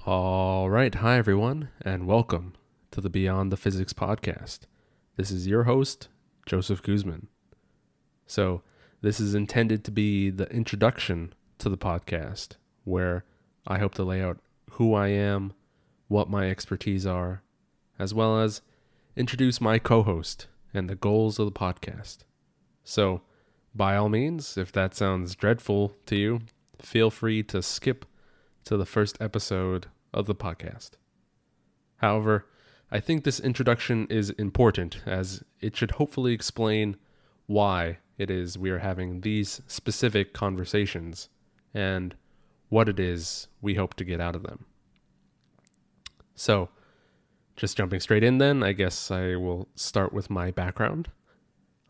All right. Hi, everyone, and welcome to the Beyond the Physics podcast. This is your host, Joseph Guzman. So, this is intended to be the introduction to the podcast, where I hope to lay out who I am, what my expertise are, as well as introduce my co-host and the goals of the podcast. So, by all means, if that sounds dreadful to you, feel free to skip to the first episode of the podcast. However, I think this introduction is important as it should hopefully explain why it is we are having these specific conversations and what it is we hope to get out of them. So, just jumping straight in then, I guess I will start with my background.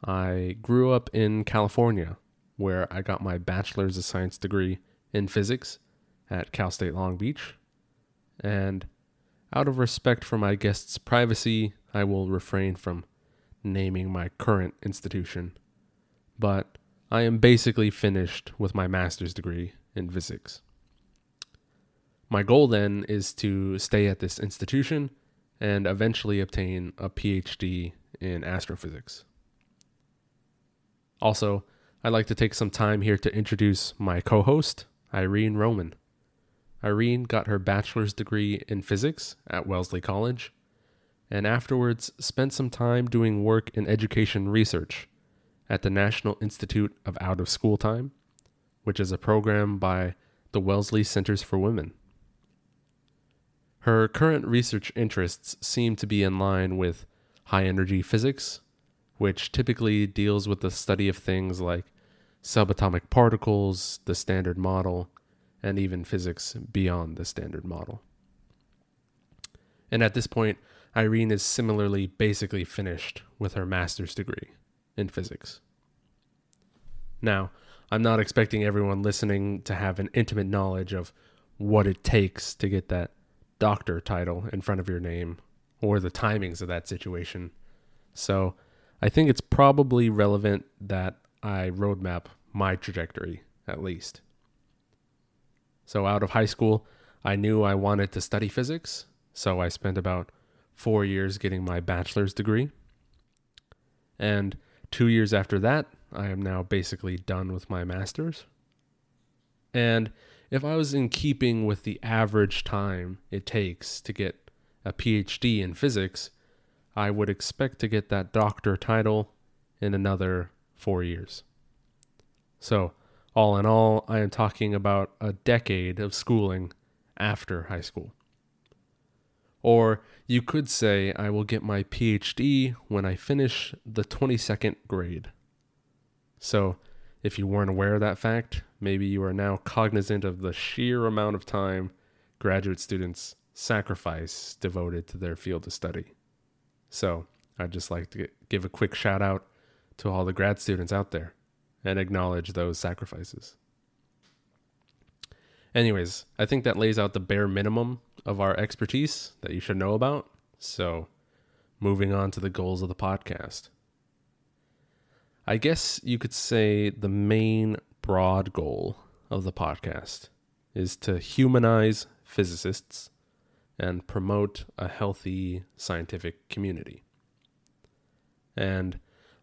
I grew up in California, where I got my bachelor's of science degree in physics at Cal State Long Beach, and out of respect for my guests' privacy, I will refrain from naming my current institution, but I am basically finished with my master's degree in physics. My goal then is to stay at this institution and eventually obtain a PhD in astrophysics. Also, I'd like to take some time here to introduce my co-host, Irene Roman. Irene got her bachelor's degree in physics at Wellesley College, and afterwards spent some time doing work in education research at the National Institute of Out of School Time, which is a program by the Wellesley Centers for Women. Her current research interests seem to be in line with high-energy physics, which typically deals with the study of things like subatomic particles, the Standard Model, and even physics beyond the Standard Model. And at this point, Irene is similarly basically finished with her master's degree in physics. Now, I'm not expecting everyone listening to have an intimate knowledge of what it takes to get that doctor title in front of your name or the timings of that situation. So I think it's probably relevant that I roadmap my trajectory, at least. So out of high school, I knew I wanted to study physics, so I spent about 4 years getting my bachelor's degree. And 2 years after that, I am now basically done with my master's. And if I was in keeping with the average time it takes to get a PhD in physics, I would expect to get that doctor title in another 4 years. So, all in all, I am talking about a decade of schooling after high school. Or you could say I will get my PhD when I finish the 22nd grade. So, if you weren't aware of that fact, maybe you are now cognizant of the sheer amount of time graduate students sacrifice devoted to their field of study. So, I'd just like to give a quick shout out to all the grad students out there and acknowledge those sacrifices. Anyways, I think that lays out the bare minimum of our expertise that you should know about. So, moving on to the goals of the podcast. I guess you could say the main broad goal of the podcast is to humanize physicists and promote a healthy scientific community. And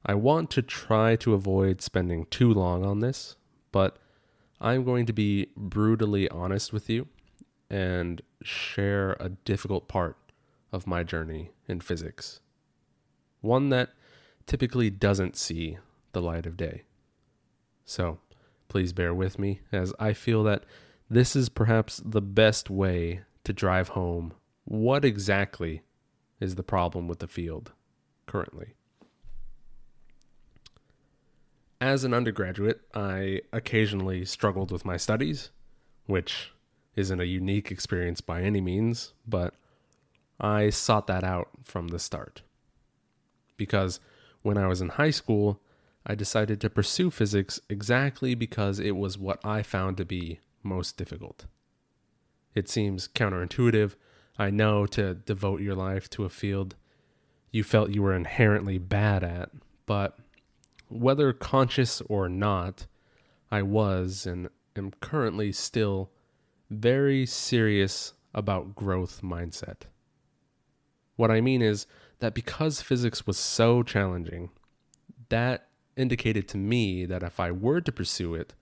I want to try to avoid spending too long on this, but I'm going to be brutally honest with you and share a difficult part of my journey in physics. One that typically doesn't see the light of day. So, please bear with me as I feel that this is perhaps the best way to drive home what exactly is the problem with the field currently. As an undergraduate, I occasionally struggled with my studies, which isn't a unique experience by any means, but I sought that out from the start. Because when I was in high school, I decided to pursue physics exactly because it was what I found to be most difficult. It seems counterintuitive, I know, to devote your life to a field you felt you were inherently bad at, but whether conscious or not, I was and am currently still very serious about growth mindset. What I mean is that because physics was so challenging, that indicated to me that if I were to pursue it,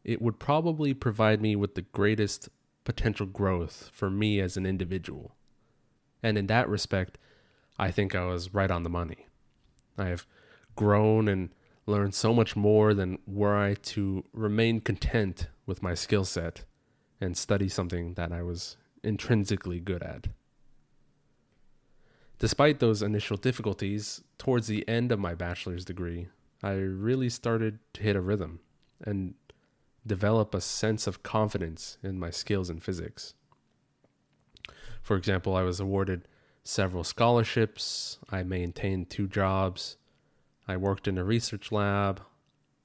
it would probably provide me with the greatest potential growth for me as an individual. And in that respect, I think I was right on the money. I have grown and learned so much more than were I to remain content with my skill set and study something that I was intrinsically good at. Despite those initial difficulties, towards the end of my bachelor's degree, I really started to hit a rhythm and develop a sense of confidence in my skills in physics. For example, I was awarded several scholarships, I maintained 2 jobs, I worked in a research lab,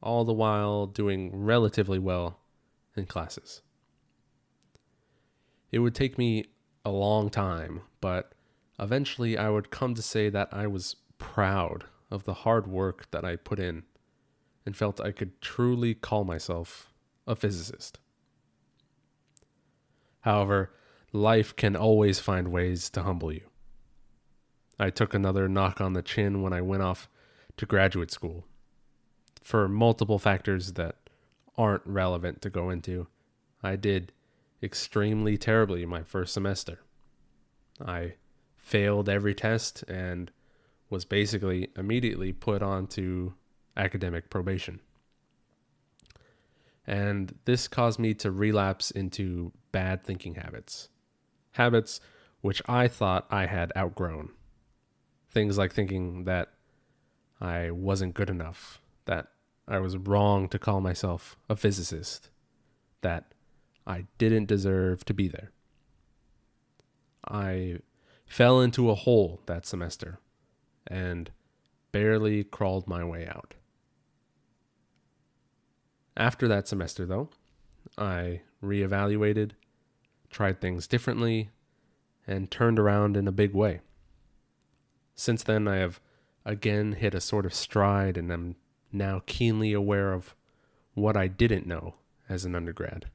all the while doing relatively well in classes. It would take me a long time, but eventually I would come to say that I was proud of the hard work that I put in and felt I could truly call myself a physicist. However, life can always find ways to humble you. I took another knock on the chin when I went off to graduate school. For multiple factors that aren't relevant to go into, I did extremely terribly my first semester. I failed every test and was basically immediately put onto academic probation. And this caused me to relapse into bad thinking habits which I thought I had outgrown. Things like thinking that I wasn't good enough, that I was wrong to call myself a physicist, that I didn't deserve to be there. I fell into a hole that semester and barely crawled my way out. After that semester, though, I reevaluated, tried things differently, and turned around in a big way. Since then, I have again hit a sort of stride and am now keenly aware of what I didn't know as an undergrad,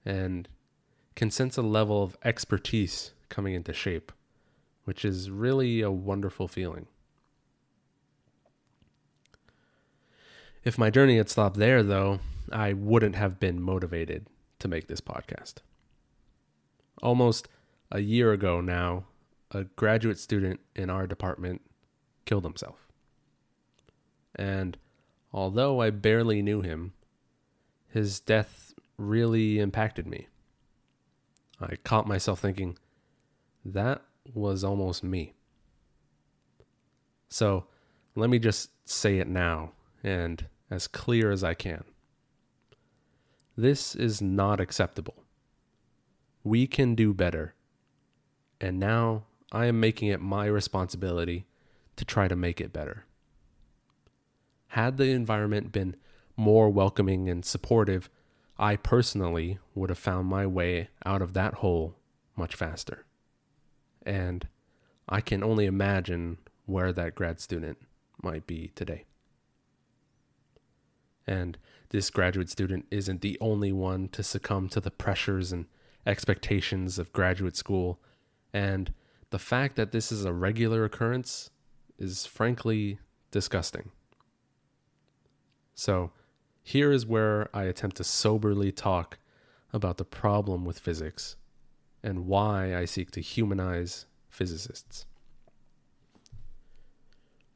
and can sense a level of expertise coming into shape, which is really a wonderful feeling. If my journey had stopped there, though, I wouldn't have been motivated to make this podcast. Almost a year ago now, a graduate student in our department killed himself. And although I barely knew him, his death really impacted me. I caught myself thinking, that was almost me. So let me just say it now and as clear as I can. This is not acceptable. We can do better. And now I am making it my responsibility to try to make it better. Had the environment been more welcoming and supportive, I personally would have found my way out of that hole much faster. And I can only imagine where that grad student might be today. And this graduate student isn't the only one to succumb to the pressures and expectations of graduate school, and the fact that this is a regular occurrence is frankly disgusting. So, here is where I attempt to soberly talk about the problem with physics and why I seek to humanize physicists.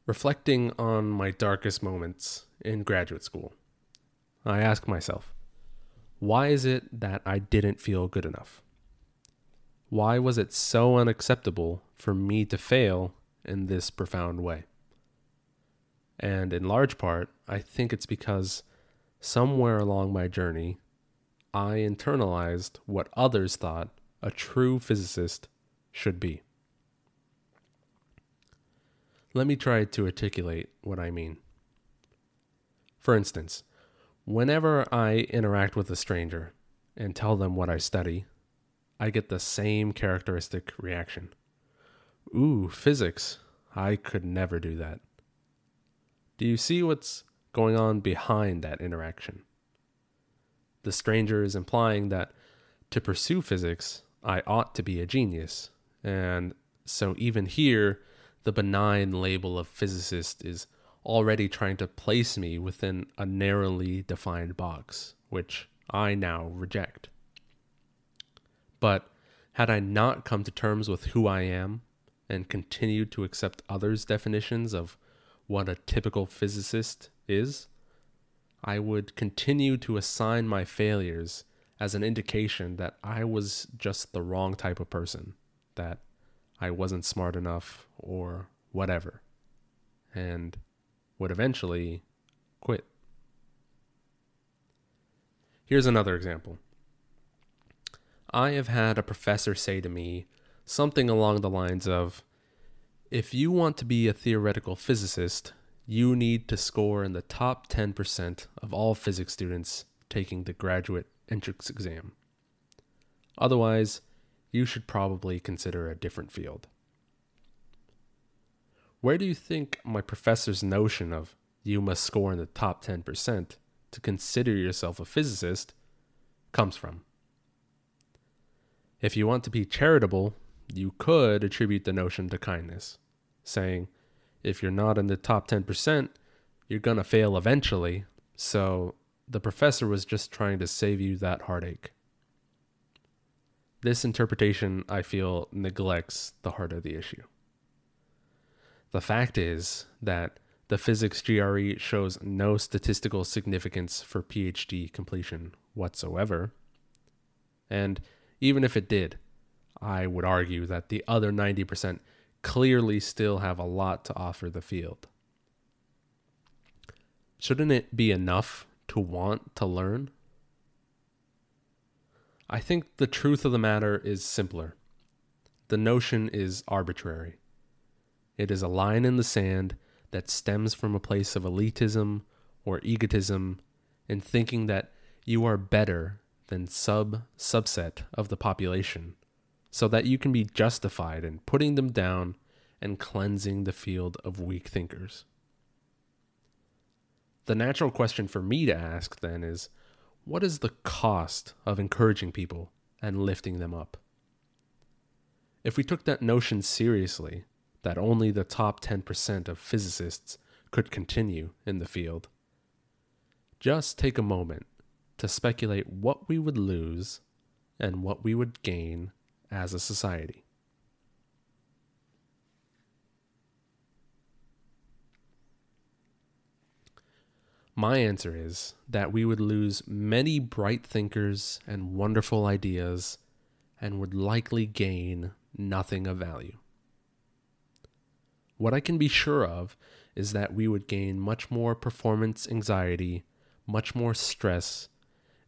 Reflecting on my darkest moments in graduate school, I ask myself, why is it that I didn't feel good enough? Why was it so unacceptable for me to fail in this profound way? And in large part, I think it's because somewhere along my journey, I internalized what others thought a true physicist should be. Let me try to articulate what I mean. For instance, whenever I interact with a stranger and tell them what I study, I get the same characteristic reaction. Ooh, physics. I could never do that. Do you see what's going on behind that interaction? The stranger is implying that to pursue physics, I ought to be a genius. And so even here, the benign label of physicist is already trying to place me within a narrowly defined box, which I now reject. But had I not come to terms with who I am and continued to accept others' definitions of what a typical physicist is, I would continue to assign my failures as an indication that I was just the wrong type of person, that I wasn't smart enough or whatever, and would eventually quit. Here's another example. I have had a professor say to me something along the lines of, if you want to be a theoretical physicist, you need to score in the top 10% of all physics students taking the graduate entrance exam. Otherwise, you should probably consider a different field. Where do you think my professor's notion of you must score in the top 10% to consider yourself a physicist comes from? If you want to be charitable, you could attribute the notion to kindness, saying, if you're not in the top 10%, you're going to fail eventually, so the professor was just trying to save you that heartache. This interpretation, I feel, neglects the heart of the issue. The fact is that the physics GRE shows no statistical significance for PhD completion whatsoever, and even if it did, I would argue that the other 90% clearly still have a lot to offer the field. Shouldn't it be enough to want to learn? I think the truth of the matter is simpler. The notion is arbitrary. It is a line in the sand that stems from a place of elitism or egotism in thinking that you are better than subset of the population, so that you can be justified in putting them down and cleansing the field of weak thinkers. The natural question for me to ask then is, what is the cost of encouraging people and lifting them up? If we took that notion seriously, that only the top 10% of physicists could continue in the field, just take a moment to speculate what we would lose and what we would gain as a society. My answer is that we would lose many bright thinkers and wonderful ideas and would likely gain nothing of value. What I can be sure of is that we would gain much more performance anxiety, much more stress,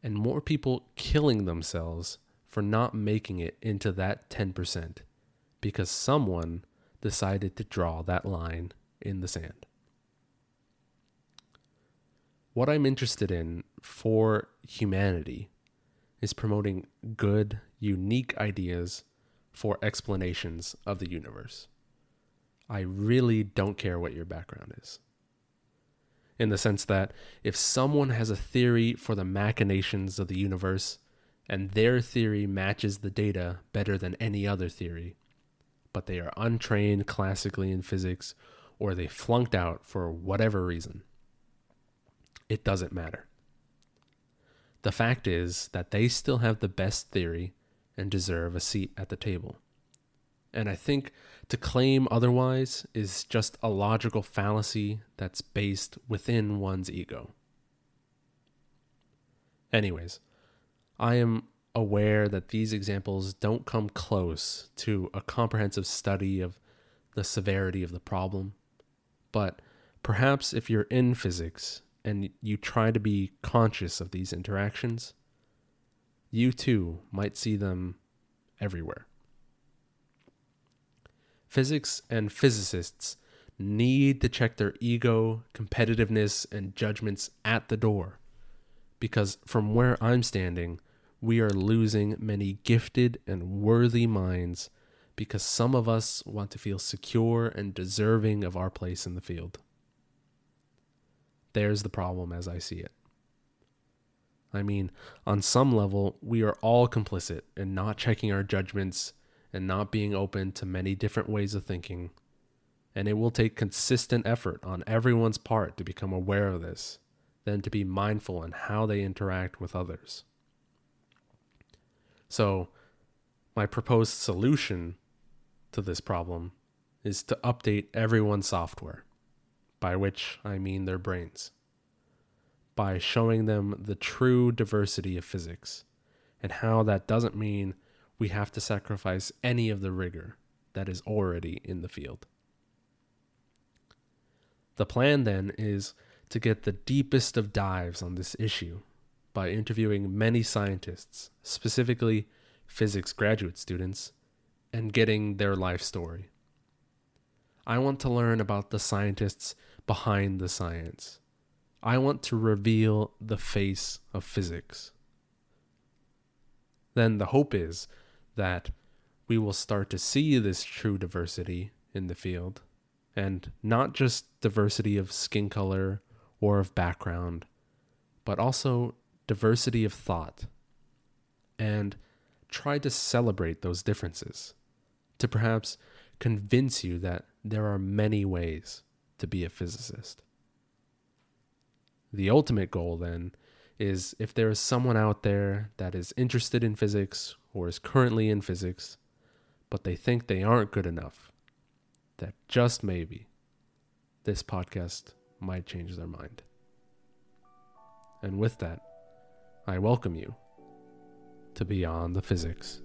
and more people killing themselves for not making it into that 10% because someone decided to draw that line in the sand. What I'm interested in for humanity is promoting good, unique ideas for explanations of the universe. I really don't care what your background is. In the sense that if someone has a theory for the machinations of the universe and their theory matches the data better than any other theory, but they are untrained classically in physics or they flunked out for whatever reason, it doesn't matter. The fact is that they still have the best theory and deserve a seat at the table. And I think to claim otherwise is just a logical fallacy that's based within one's ego. Anyways, I am aware that these examples don't come close to a comprehensive study of the severity of the problem, but perhaps if you're in physics and you try to be conscious of these interactions, you too might see them everywhere. Physics and physicists need to check their ego, competitiveness, and judgments at the door, because from where I'm standing, we are losing many gifted and worthy minds because some of us want to feel secure and deserving of our place in the field. There's the problem as I see it. I mean, on some level, we are all complicit in not checking our judgments and not being open to many different ways of thinking. And it will take consistent effort on everyone's part to become aware of this, then to be mindful in how they interact with others. So, my proposed solution to this problem is to update everyone's software, by which I mean their brains, by showing them the true diversity of physics and how that doesn't mean we have to sacrifice any of the rigor that is already in the field. The plan then is to get the deepest of dives on this issue by interviewing many scientists, specifically physics graduate students, and getting their life story. I want to learn about the scientists behind the science. I want to reveal the face of physics. Then the hope is that we will start to see this true diversity in the field, and not just diversity of skin color or of background, but also diversity of thought, and try to celebrate those differences to perhaps convince you that there are many ways to be a physicist. The ultimate goal, then, is if there is someone out there that is interested in physics or is currently in physics, but they think they aren't good enough, that just maybe this podcast might change their mind. And with that, I welcome you to Beyond the Physics.